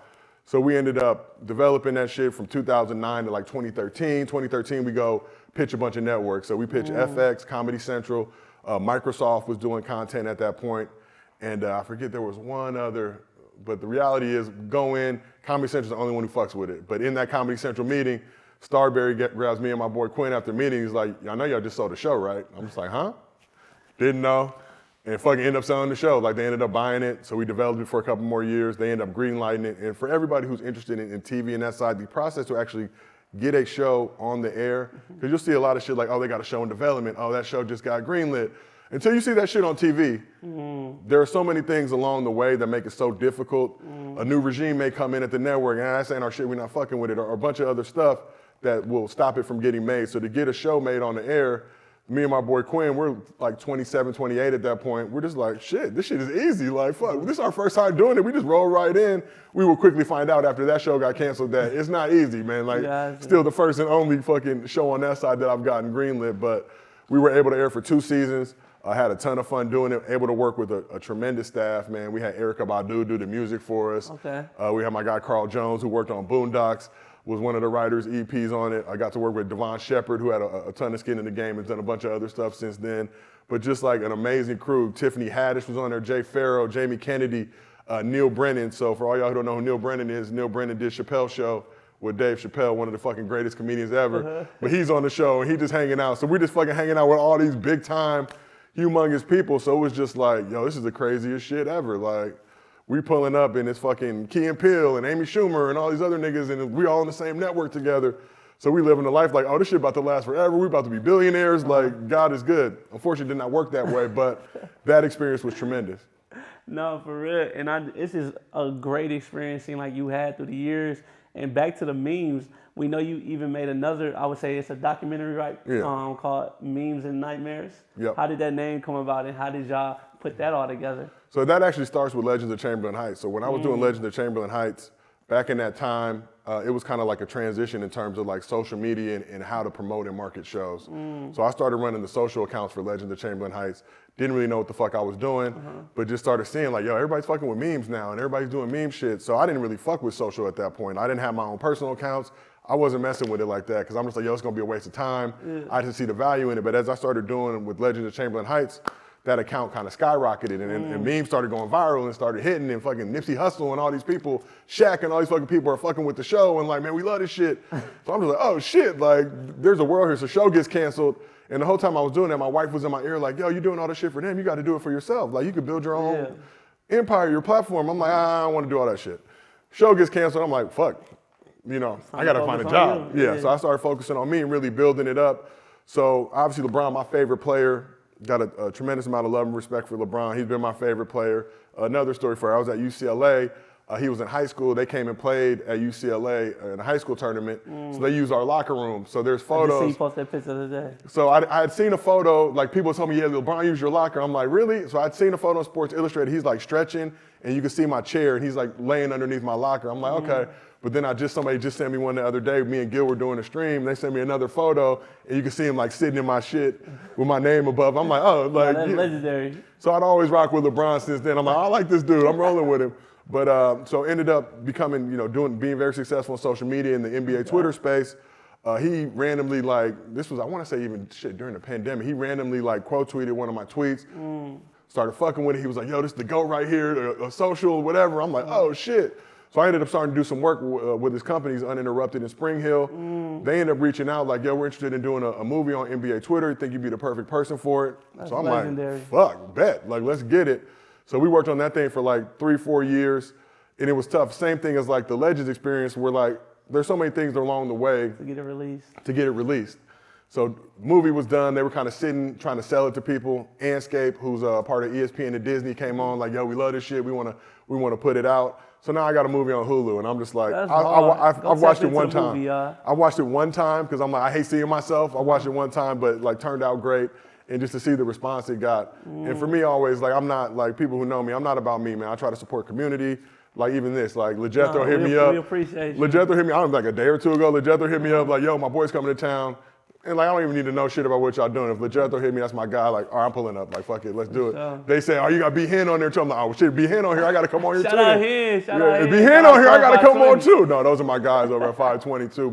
So we ended up developing that shit from 2009 to like 2013. 2013, we go pitch a bunch of networks. So we pitch FX, Comedy Central, Microsoft was doing content at that point, and I forget there was one other, but the reality is go in, Comedy Central's the only one who fucks with it. But in that Comedy Central meeting, Starberry grabs me and my boy Quinn after meeting. He's like, I know y'all just sold the show, right? I'm just like, huh? Didn't know. And fucking end up selling the show. Like they ended up buying it. So we developed it for a couple more years. They ended up greenlighting it. And for everybody who's interested in TV and that side, the process to actually get a show on the air, because you'll see a lot of shit like, oh, they got a show in development. Oh, that show just got greenlit. Until you see that shit on TV, there are so many things along the way that make it so difficult. A new regime may come in at the network, and that's ain't our shit, we're not fucking with it, or a bunch of other stuff that will stop it from getting made. So to get a show made on the air, me and my boy Quinn, we're like 27, 28 at that point. We're just like, shit, this shit is easy. Like, fuck, this is our first time doing it. We just roll right in. We will quickly find out after that show got canceled that it's not easy, man. Like, still the first and only fucking show on that side that I've gotten greenlit. But we were able to air for 2 seasons. I had a ton of fun doing it, able to work with a tremendous staff, man. We had Erykah Badu do the music for us.
Okay.
We had my guy Carl Jones, who worked on Boondocks, was one of the writers, EPs on it. I got to work with Devon Shepard, who had a ton of skin in the game, has done a bunch of other stuff since then. But just like an amazing crew. Tiffany Haddish was on there, Jay Farrow, Jamie Kennedy, Neil Brennan. So for all y'all who don't know who Neil Brennan is, Neil Brennan did Chappelle's Show with Dave Chappelle, one of the fucking greatest comedians ever. But he's on the show and he just hanging out. So we're just fucking hanging out with all these big time, humongous people. So it was just like, yo, this is the craziest shit ever. Like, we pulling up and it's fucking Key and Peele and Amy Schumer and all these other niggas and we all on the same network together. So we living the life like, oh, this shit about to last forever. We about to be billionaires. Like, God is good. Unfortunately, it did not work that way, but that experience was tremendous.
No, for real. And this is a great experience seeing like you had through the years. And back to the memes, we know you even made another, I would say it's a documentary, right?
Yeah.
Called Memes and Nightmares.
Yep.
How did that name come about and how did y'all put that all together?
So that actually starts with Legends of Chamberlain Heights. So when I was doing Legends of Chamberlain Heights, back in that time, it was kind of like a transition in terms of like social media and how to promote and market shows. So I started running the social accounts for Legends of Chamberlain Heights. Didn't really know what the fuck I was doing, but just started seeing like, yo, everybody's fucking with memes now and everybody's doing meme shit. So I didn't really fuck with social at that point. I didn't have my own personal accounts. I wasn't messing with it like that because I'm just like, yo, it's gonna be a waste of time. I didn't see the value in it. But as I started doing with Legends of Chamberlain Heights, that account kind of skyrocketed and memes started going viral and started hitting and fucking Nipsey Hussle and all these people, Shaq and all these fucking people are fucking with the show and like, man, we love this shit. So I'm just like, oh shit, like there's a world here. So show gets canceled. And the whole time I was doing that, my wife was in my ear like, yo, you doing all this shit for them. You got to do it for yourself. Like you could build your own empire, your platform. I'm like, I don't want to do all that shit. Show gets canceled. I'm like, fuck, you know, I got to find a job. Yeah, so I started focusing on me and really building it up. So obviously LeBron, my favorite player. Got a tremendous amount of love and respect for LeBron. He's been my favorite player. Another story for I was at UCLA. He was in high school. They came and played at UCLA in a high school tournament. So they used our locker room. So there's photos.
I just see you post that picture the other day.
So I had seen a photo, like people told me, yeah, LeBron used your locker. I'm like, really? So I'd seen a photo on Sports Illustrated. He's like stretching and you can see my chair and he's like laying underneath my locker. I'm like, okay. But then somebody just sent me one the other day. Me and Gil were doing a stream. They sent me another photo, and you can see him like sitting in my shit with my name above. I'm like, oh, like
that's legendary.
So I'd always rock with LeBron since then. I'm like, I like this dude. I'm rolling with him. But so ended up becoming, being very successful in social media in the NBA Twitter space. He randomly this was I want to say even shit during the pandemic. He randomly quote tweeted one of my tweets. Started fucking with it. He was like, yo, this is the GOAT right here, a social, whatever. I'm like, oh shit. So I ended up starting to do some work with his companies, Uninterrupted in Spring Hill. They ended up reaching out like, yo, we're interested in doing a movie on NBA Twitter. Think you'd be the perfect person for it.
That's
so I'm
legendary.
like, fuck, bet. Like, let's get it. So we worked on that thing for 3-4 years. And it was tough. Same thing as the Legends experience where there's so many things along the way.
To get it released.
So movie was done. They were kind of sitting, trying to sell it to people. Anscape, who's a part of ESPN and Disney, came on like, yo, we love this shit. We want to put it out. So now I got a movie on Hulu, and I'm just like, I've watched it one time.
Movie,
I watched it one time because I'm like, I hate seeing myself. I watched it one time, but turned out great. And just to see the response it got. And for me, always, I'm not, people who know me, I'm not about me, man. I try to support community. Even this, Legethro hit me up.
We appreciate you.
Legethro hit me, I don't know, a day or two ago, Legethro hit me up, yo, my boy's coming to town. And like, I don't even need to know shit about what y'all doing. If Legretto hit me, that's my guy. Like, all right, I'm pulling up. Like, fuck it, let's do it.
Sure.
They say, oh, you got B-Hen on there too. I'm like, oh shit, B-Hen on here. I gotta come on here too.
Shout out Hen. Shout out Hen.
B-Hen on here. I gotta come on too. No, those are my guys over at 522.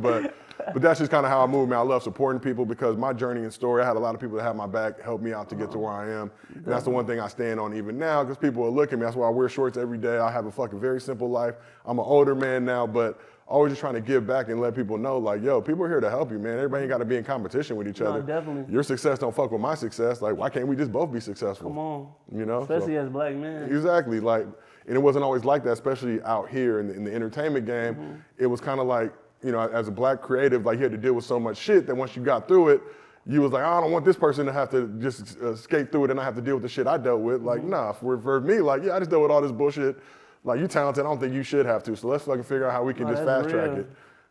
But that's just kind of how I move, man. I love supporting people because my journey and story, I had a lot of people that had my back, helped me out to get to where I am. And that's the one thing I stand on even now because people are looking at me. That's why I wear shorts every day. I have a fucking very simple life. I'm an older man now, but always just trying to give back and let people know, like, yo, people are here to help you, man. Everybody ain't got to be in competition with each other.
Definitely.
Your success don't fuck with my success. Like, why can't we just both be successful?
Come on.
You know?
Especially as black men.
Exactly. Like, and it wasn't always like that, especially out here in the entertainment game. It was kind of like, you know, as a black creative, like you had to deal with so much shit that once you got through it, you was like, I don't want this person to have to just skate through it and I have to deal with the shit I dealt with. Like, nah, for me, like, yeah, I just dealt with all this bullshit. Like, you talented, I don't think you should have to. So let's fucking figure out how we can just fast track it.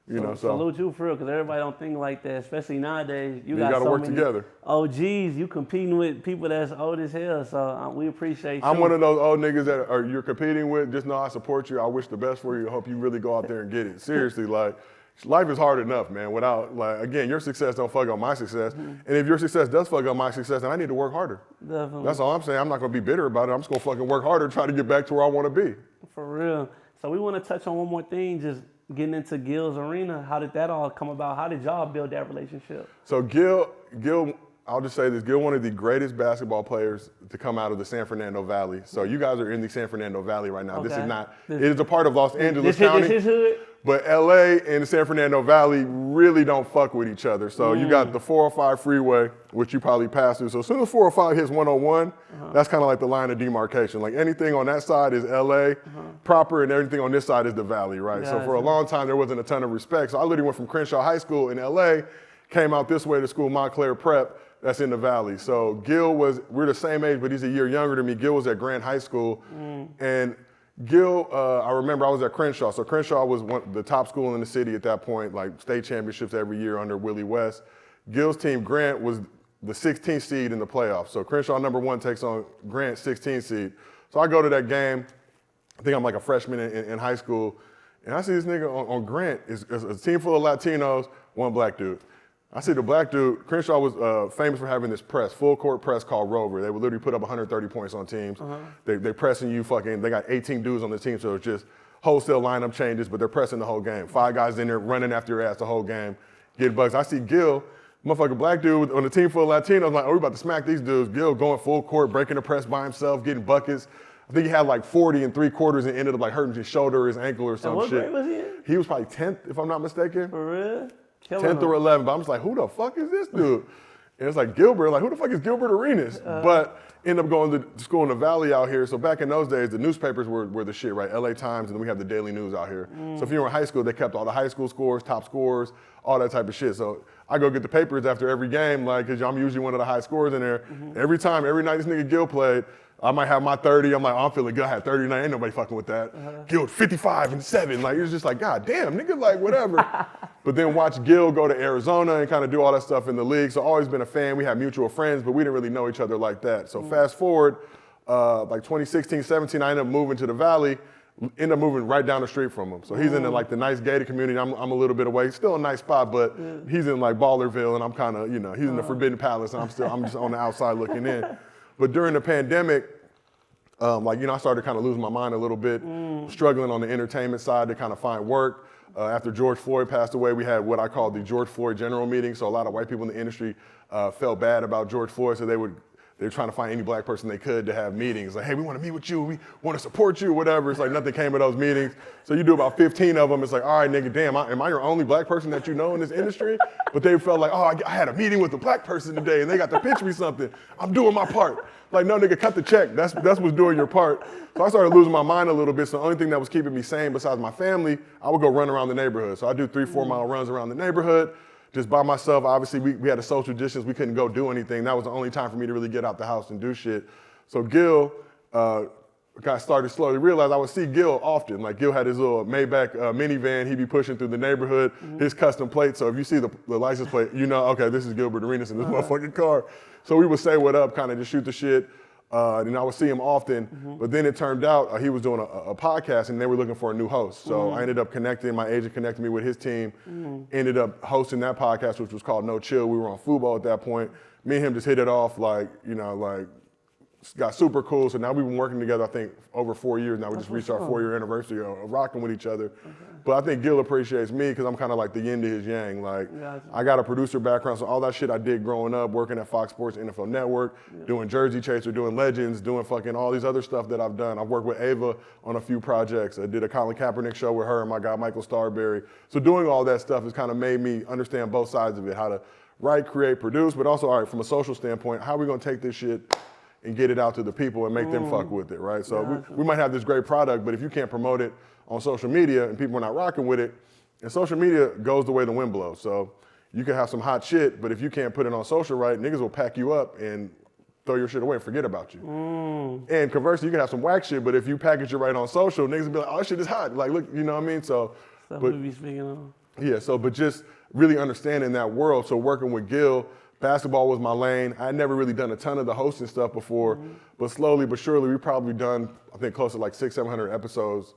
You know, so
salute you for real, because everybody don't think like that, especially nowadays. You
gotta
got so
work
many
together.
OGs, you competing with people that's old as hell, so we appreciate you.
I'm one of those old niggas that you're competing with. Just know I support you. I wish the best for you. I hope you really go out there and get it. Seriously, like, life is hard enough, man. Without, like, again, your success don't fuck up my success. And if your success does fuck up my success, then I need to work harder.
Definitely.
That's all I'm saying. I'm not gonna be bitter about it. I'm just gonna fucking work harder, try to get back to where I wanna be.
For real. So we want to touch on one more thing, just getting into Gilsarena. How did that all come about? How did y'all build that relationship?
So Gil, I'll just say this, Gil, one of the greatest basketball players to come out of the San Fernando Valley. So you guys are in the San Fernando Valley right now.
Okay.
This is not, it is a part of Los Angeles County.
This hood?
But LA and the San Fernando Valley really don't fuck with each other. So you got the 405 freeway, which you probably pass through. So as soon as 405 hits 101, that's kind of like the line of demarcation. Like anything on that side is LA proper and everything on this side is the Valley, right? So for a long time, there wasn't a ton of respect. So I literally went from Crenshaw High School in LA, came out this way to school, Montclair Prep, that's in the Valley. So Gil we're the same age, but he's a year younger than me. Gil was at Grant High School. And Gil, I remember I was at Crenshaw. So Crenshaw was the top school in the city at that point, like state championships every year under Willie West. Gil's team, Grant, was the 16th seed in the playoffs. So Crenshaw #1 takes on Grant 16th seed. So I go to that game. I think I'm like a freshman in high school. And I see this nigga on Grant, is a team full of Latinos, one black dude. I see the black dude, Crenshaw was famous for having this press, full court press called Rover. They would literally put up 130 points on teams. They pressing you they got 18 dudes on the team, so it's just wholesale lineup changes, but they're pressing the whole game. 5 guys in there running after your ass the whole game, getting bucks. I see Gil, motherfucking black dude on the team full of Latinos. I'm like, oh, we about to smack these dudes. Gil going full court, breaking the press by himself, getting buckets. I think he had like 40 and 3/4 and ended up like hurting his shoulder or his ankle or some
what
shit.
grade was he in?
He was probably 10th, if I'm not mistaken.
For real?
10th or 11th, but I'm just like, who the fuck is this dude? And it's like Gilbert, like who the fuck is Gilbert Arenas? But end up going to school in the Valley out here. So back in those days, the newspapers were the shit, right? LA Times, and then we have the Daily News out here. So if you were in high school, they kept all the high school scores, top scores, all that type of shit. So I go get the papers after every game, like, cause I'm usually one of the high scorers in there. Every night this nigga Gil played, I might have my 30. I'm like, oh, I'm feeling good. I had 39. Ain't nobody fucking with that. Gil 55 and 7. Like, it was just like, God damn, nigga, like, whatever. But then watch Gil go to Arizona and kind of do all that stuff in the league. So always been a fan. We had mutual friends, but we didn't really know each other like that. So fast forward, like 2016, 17, I ended up moving to the Valley. End up moving right down the street from him. So he's in the nice gated community. I'm a little bit away. Still a nice spot, but he's in like Ballerville, and I'm kind of, he's in the Forbidden Palace, and I'm just on the outside looking in. But during the pandemic, I started kind of losing my mind a little bit, struggling on the entertainment side to kind of find work. After George Floyd passed away, we had what I call the George Floyd General Meeting. So a lot of white people in the industry felt bad about George Floyd, so they were trying to find any black person they could to have meetings. Like, hey, we want to meet with you. We want to support you, whatever. It's like nothing came of those meetings. So you do about 15 of them. It's like, all right, nigga, damn, am I your only black person that you know in this industry? But they felt like, oh, I had a meeting with a black person today, and they got to pitch me something. I'm doing my part. Like, no, nigga, cut the check. That's what's doing your part. So I started losing my mind a little bit. So the only thing that was keeping me sane besides my family, I would go run around the neighborhood. So I do 3-4 mile runs around the neighborhood. Just by myself. Obviously, we had a social distance. We couldn't go do anything. That was the only time for me to really get out the house and do shit. So Gil started slowly realize I would see Gil often. Like Gil had his little Maybach minivan. He'd be pushing through the neighborhood, his custom plate. So if you see the license plate, okay, this is Gilbert Arenas in this motherfucking car. So we would say what up, kind of just shoot the shit. and I would see him often, but then it turned out he was doing a podcast and they were looking for a new host. So I ended up connecting, my agent connected me with his team, ended up hosting that podcast, which was called No Chill. We were on football at that point. Me and him just hit it off like, got super cool. So now we've been working together, I think, over 4 years now. We just reached our 4-year anniversary of rocking with each other. Okay. But I think Gil appreciates me because I'm kind of like the yin to his yang. Like, I got a producer background, so all that shit I did growing up, working at Fox Sports, NFL Network, doing Jersey Chaser, doing Legends, doing fucking all these other stuff that I've done. I've worked with Ava on a few projects. I did a Colin Kaepernick show with her and my guy Michael Starberry. So doing all that stuff has kind of made me understand both sides of it, how to write, create, produce, but also, all right, from a social standpoint, how are we gonna take this shit and get it out to the people and make them fuck with it, right? So we might have this great product, but if you can't promote it on social media and people are not rocking with it, and social media goes the way the wind blows. So you can have some hot shit, but if you can't put it on social right, niggas will pack you up and throw your shit away and forget about you. And conversely, you can have some whack shit, but if you package it right on social, niggas will be like, oh, this shit is hot. Like, look, you know what I mean? So,
Stuff we be speaking on.
Yeah, so, but just really understanding that world. So working with Gil, basketball was my lane. I had never really done a ton of the hosting stuff before, but slowly but surely we've probably done, I think, close to like 600-700 episodes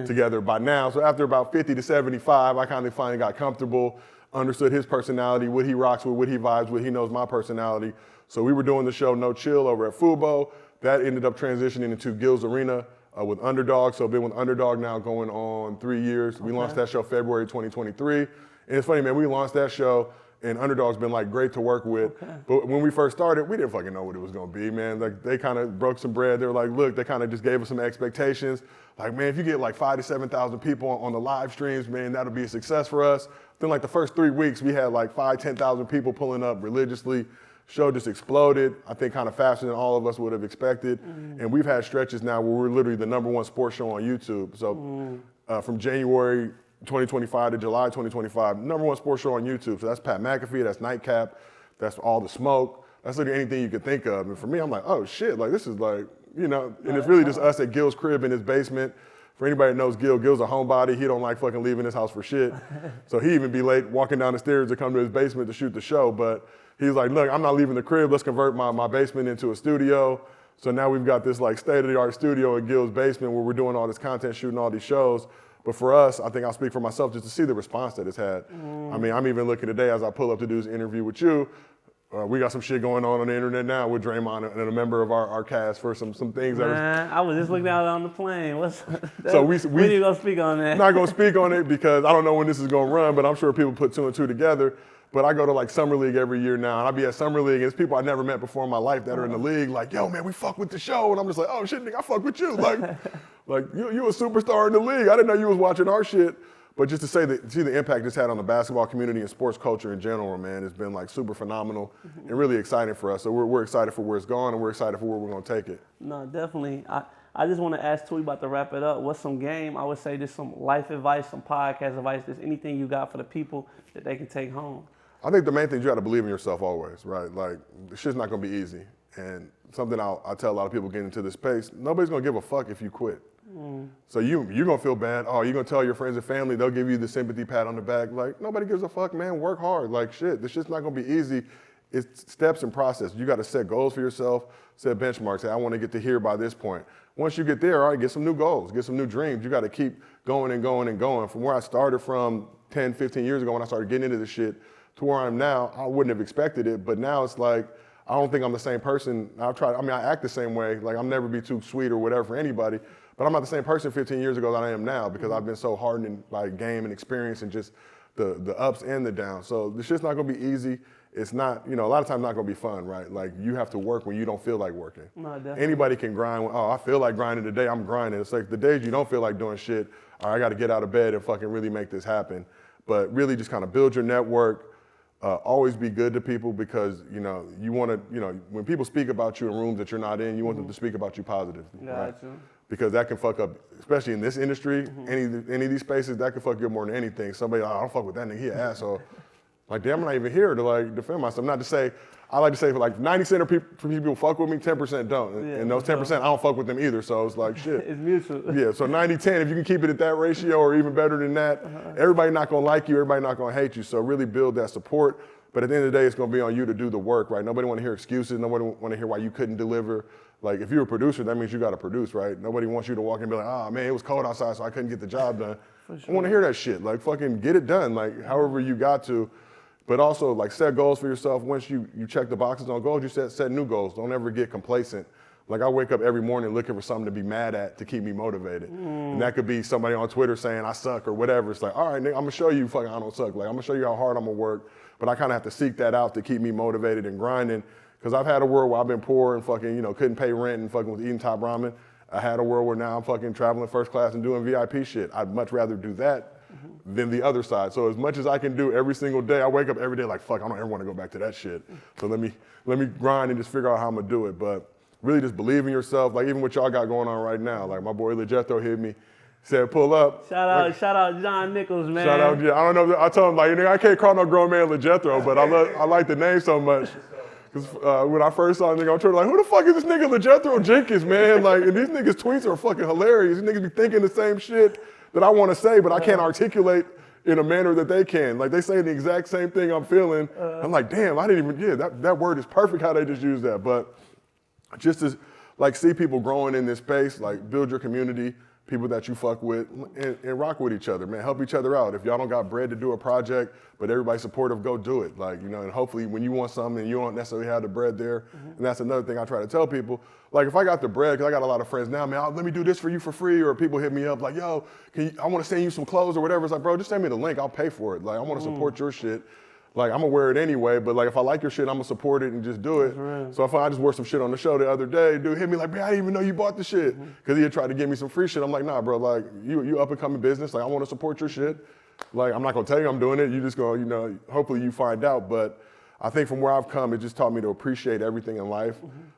together by now. So after about 50 to 75, I kind of finally got comfortable, understood his personality, what he rocks with, what he vibes with. He knows my personality. So we were doing the show No Chill over at Fubo. That ended up transitioning into Gilsarena with Underdog. So I've been with Underdog now going on 3 years. We launched that show February 2023. And it's funny, man, we launched that show and Underdog's been like great to work with. But when we first started, we didn't fucking know what it was gonna be, man. Like they kind of broke some bread. They were like, look, they kind of just gave us some expectations. Like, man, if you get like 5,000 to 7,000 people on the live streams, man, that'll be a success for us. Then like the first 3 weeks, we had like 5,000-10,000 people pulling up religiously. Show just exploded, I think kind of faster than all of us would have expected. And we've had stretches now where we're literally the #1 sports show on YouTube. So from January 2025 to July 2025, #1 sports show on YouTube. So that's Pat McAfee, that's Nightcap, that's All the Smoke. That's literally anything you could think of. And for me, I'm like, oh shit, like this is like, you know, and it's really just us at Gil's crib in his basement. For anybody that knows Gil, Gil's a homebody. He don't like fucking leaving his house for shit. So he even be late walking down the stairs to come to his basement to shoot the show. But he's like, look, I'm not leaving the crib. Let's convert my basement into a studio. So now we've got this like state-of-the-art studio in Gil's basement where we're doing all this content, shooting all these shows. But for us, I think I'll speak for myself just to see the response that it's had. I mean, I'm even looking today as I pull up to do this interview with you. We got some shit going on the internet now with Draymond and a member of our cast for some things.
I was just looking out on the plane.
So we
you gonna speak on that?
I'm not gonna speak on it because I don't know when this is gonna run, but I'm sure people put 2 and 2 together. But I go to like Summer League every year now, and I'll be at Summer League, and it's people I never met before in my life that are in the league, like, yo, man, we fuck with the show. And I'm just like, oh shit, nigga, I fuck with you. Like you a superstar in the league. I didn't know you was watching our shit. But just to say that, see the impact it's had on the basketball community and sports culture in general, man, it's been like super phenomenal and really exciting for us. So we're excited for where it's going, and we're excited for where we're gonna take it.
No, definitely. I just want to ask too, about to wrap it up. What's some game? I would say just some life advice, some podcast advice, just anything you got for the people that they can take home.
I think the main thing is you got to believe in yourself always, right? Like, the shit's not going to be easy. And something I tell a lot of people getting into this space, nobody's going to give a fuck if you quit. So you're going to feel bad. Oh, you're going to tell your friends and family, they'll give you the sympathy pat on the back. Like, nobody gives a fuck, man. Work hard. Like, shit, this shit's not going to be easy. It's steps and process. You got to set goals for yourself, set benchmarks. Say, I want to get to here by this point. Once you get there, all right, get some new goals, get some new dreams. You got to keep going and going and going. From where I started from 10, 15 years ago when I started getting into this shit to where I'm now, I wouldn't have expected it. But now it's like, I don't think I'm the same person. I act the same way. Like, I'll never be too sweet or whatever for anybody. But I'm not the same person 15 years ago that I am now because I've been so hardened by game and experience and just the ups and the downs. So this shit's not gonna be easy. It's not, a lot of times not gonna be fun, right? Like, you have to work when you don't feel like working.
No, definitely.
Anybody can grind. Oh, I feel like grinding today, I'm grinding. It's like the days you don't feel like doing shit, all right, I gotta get out of bed and fucking really make this happen. But really just kind of build your network. Always be good to people because, you want to, when people speak about you in rooms that you're not in, you want them to speak about you positively, right? Because that can fuck up, especially in this industry, any of these spaces, that can fuck you up more than anything. Somebody, I don't fuck with that nigga, he an asshole. Like, damn, I'm not even here to like defend myself. Not to say, I like to say for like 90% of people fuck with me, 10% don't. And those 10%, I don't fuck with them either, so it's like, shit.
It's mutual.
Yeah, so 90-10, if you can keep it at that ratio or even better than that, everybody not gonna like you, everybody not gonna hate you. So really build that support, But at the end of the day, it's going to be on you to do the work, right? Nobody want to hear excuses. Nobody want to hear why you couldn't deliver. Like, if you're a producer, that means you got to produce, right? Nobody wants you to walk in and be like, oh, man, it was cold outside, so I couldn't get the job done.
For sure.
I want to hear that shit. Like, fucking get it done, like, however you got to. But also, like, set goals for yourself. Once you check the boxes on goals, you set new goals. Don't ever get complacent. Like, I wake up every morning looking for something to be mad at to keep me motivated. And that could be somebody on Twitter saying I suck or whatever. It's like, all right, nigga, I'm gonna show you fucking I don't suck. Like, I'm gonna show you how hard I'm gonna work. But I kind of have to seek that out to keep me motivated and grinding. Because I've had a world where I've been poor and fucking, couldn't pay rent and fucking was eating top ramen. I had a world where now I'm fucking traveling first class and doing VIP shit. I'd much rather do that than the other side. So as much as I can do every single day, I wake up every day like, fuck, I don't ever want to go back to that shit. So let me grind and just figure out how I'm gonna do it. But really just believe in yourself. Like even what y'all got going on right now. Like my boy Jethro hit me, said pull up.
Shout out John Nichols, man.
Shout out, yeah. I don't know. I told him like, I can't call no grown man Jethro, but I like the name so much. Cause when I first saw a nigga on Twitter, like, who the fuck is this nigga Jethro Jenkins, man? Like, and these niggas' tweets are fucking hilarious. These niggas be thinking the same shit that I want to say, but I can't articulate in a manner that they can. Like, they say the exact same thing I'm feeling. I'm like, damn, I didn't even, that word is perfect how they just use that. But just to, like, see people growing in this space, like, build your community, people that you fuck with, and rock with each other, man. Help each other out. If y'all don't got bread to do a project, but everybody's supportive, go do it. Like, and hopefully when you want something and you don't necessarily have the bread there, and that's another thing I try to tell people. Like, if I got the bread, because I got a lot of friends now, man, let me do this for you for free, or people hit me up like, yo, I want to send you some clothes or whatever. It's like, bro, just send me the link. I'll pay for it. Like, I want to support your shit. Like, I'm gonna wear it anyway, but like, if I like your shit, I'm gonna support it and just do it. Right. So if I just wore some shit on the show the other day, dude hit me like, man, I didn't even know you bought the shit. Cause he had tried to give me some free shit. I'm like, nah, bro, like, you up and coming business. Like, I wanna support your shit. Like, I'm not gonna tell you I'm doing it. You just gonna, hopefully you find out. But I think from where I've come, it just taught me to appreciate everything in life.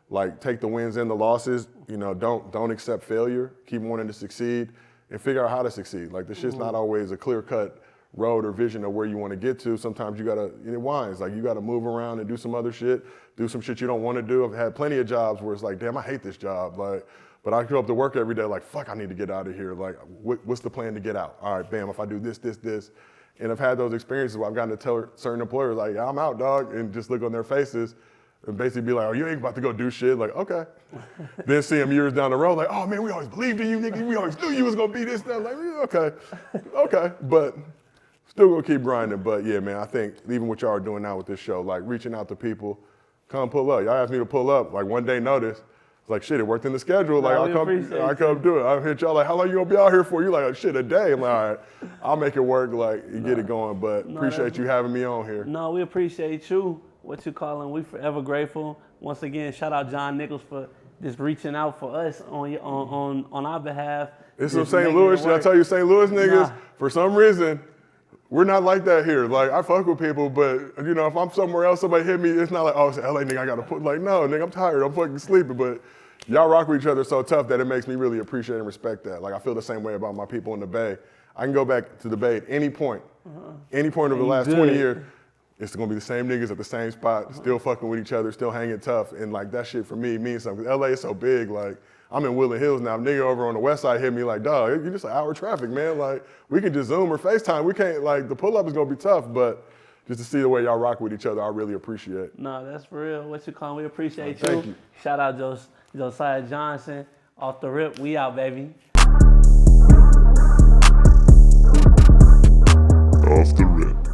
Like, take the wins and the losses. Don't accept failure. Keep wanting to succeed and figure out how to succeed. Like, the shit's not always a clear cut road or vision of where you want to get to. Sometimes you gotta, it winds. Like, you gotta move around and do some other shit, do some shit you don't want to do. I've had plenty of jobs where it's like, damn, I hate this job. Like, but I go up to work every day like, fuck, I need to get out of here. Like, what's the plan to get out? All right, bam, if I do this. And I've had those experiences where I've gotten to tell certain employers like, yeah, I'm out, dog, and just look on their faces and basically be like, oh, you ain't about to go do shit. Like, okay. Then see them years down the road like, oh man, we always believed in you, nigga. We always knew you was gonna be this, that. Like, yeah, okay. But still gonna keep grinding. But yeah, man, I think even what y'all are doing now with this show, like reaching out to people, come pull up. Y'all asked me to pull up, like one day notice. It's like, shit, it worked in the schedule. Like, I'll come do it. I'll hit y'all like, how long you gonna be out here for? You like, shit, a day. I'm like, all right, I'll make it work, like, and get it going. But appreciate you having me on here.
No, we appreciate you, what you calling. We forever grateful. Once again, shout out John Nichols for just reaching out for us on our behalf.
It's some St. Louis shit. I tell you, St. Louis niggas, for some reason, we're not like that here. Like, I fuck with people, but, if I'm somewhere else, somebody hit me, it's not like, oh, it's LA nigga, I gotta put, like, no, nigga, I'm tired, I'm fucking sleeping, but y'all rock with each other so tough that it makes me really appreciate and respect that. Like, I feel the same way about my people in the Bay. I can go back to the Bay at any point over the last 20 years, it's gonna be the same niggas at the same spot, still fucking with each other, still hanging tough, and like, that shit for me means something. LA is so big, like, I'm in Woodland Hills now. Nigga over on the west side hit me like, dog, you're just an hour traffic, man. Like, we can just Zoom or FaceTime. We can't, like, the pull-up is gonna be tough, but just to see the way y'all rock with each other, I really appreciate.
No, that's for real. What you calling? We appreciate you.
Thank you.
Shout out Josiah Johnson. Off the rip, we out, baby.
Off the rip.